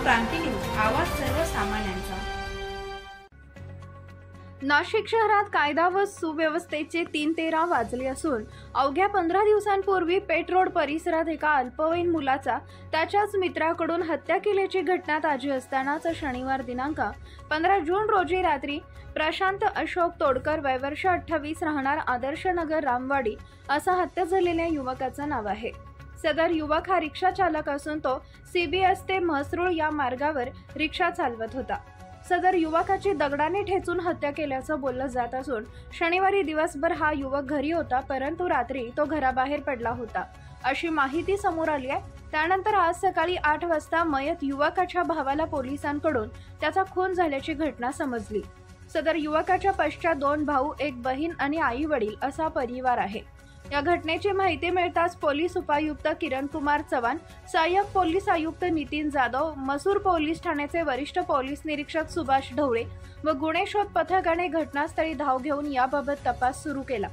क्रांती news, आवाज सर्वसामान्यांचा। नाशिक शहरात कायदा व सुव्यवस्थेचे 3:13 वाजले असून अवघ्या 15 दिवसांपूर्वी पेठ रोड परिसरात एका अल्पवयीन मुलाचा त्याच्याच मित्राकडून हत्या केल्याची घटना ताजी असतानाच शनिवार दिनांक 15 जून रोजी रात्री प्रशांत अशोक तोडकर वय वर्ष 28 राहणार आदर्श नगर रामवाडी असा हत्या झालेल्या युवकाचं नाव आहे। सदर युवक हा रिक्षा चालक असून तो CBS ते म्हसरूळ या मार्गावर रिक्षा चालवत होता। सदर युवकाची दगडाने ठेचून हत्या केल्याचं बोललं जात असून शनिवारी दिवसभर हा युवक घरी होता, परंतु रात्री तो घराबाहेर पडला होता अशी माहिती समोर आली आहे। त्यानंतर आज सकाळी 8 वाजता मयत युवकाच्या भावाला पोलिसांकडून त्याचा खून झाल्याची घटना समजली। सदर युवकाच्या पश्चात 2 भाऊ, 1 बहीण आणि आई वडील असा परिवार आहे। या घटनेची माहिती मिळताच पोलीस उपायुक्त किरण कुमार चव्हाण, सहाय्यक पोलीस आयुक्त नितीन जाधव, मसूर पोलीस ठाण्याचे वरिष्ठ पोलीस निरीक्षक सुभाष ढवळे व गुन्हे शोध पथकाने घटनास्थळी धाव घेऊन याबाबत तपास सुरू केला।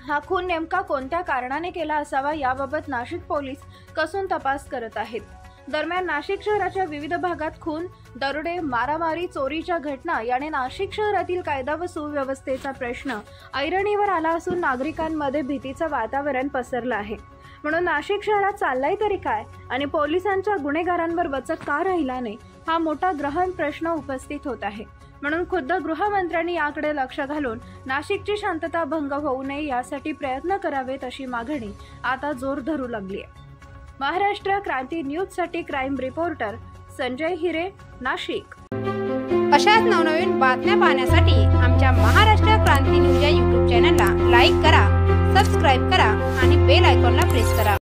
हा खून नेमका कोणत्या कारणाने केला असावा याबाबत नाशिक पोलीस कसून तपास करत आहेत। दरम्यान नाशिक शहराच्या विविध भागात खून, दरोडे, मारामारी, चोरीच्या घटना याने नाशिक शहरातील कायदा व सुव्यवस्थेचा प्रश्न ऐरणीवर आला असून नागरिकांमध्ये भीतीचं वातावरण पसरलं आहे। म्हणून नाशिक शहरात चाललाय तरी काय आणि पोलिसांच्या गुन्हेगारांवर वचक का राहिला नाही हा मोठा गहन प्रश्न उपस्थित होत आहे। म्हणून खुद्द गृहमंत्र्यांनी याकडे लक्ष घालून नाशिकची शांतता भंग होऊ नये यासाठी प्रयत्न करावेत अशी मागणी आता जोर धरू लागली आहे। महाराष्ट्र क्रांती न्यूज साठी क्राईम रिपोर्टर संजय हिरे, नाशिक। अशाच नवनवीन बातम्या पाहण्यासाठी आमच्या महाराष्ट्र क्रांती न्यूज या YouTube चॅनलला लाईक करा, सबस्क्राईब करा आणि बेल आयकॉनला प्रेस करा।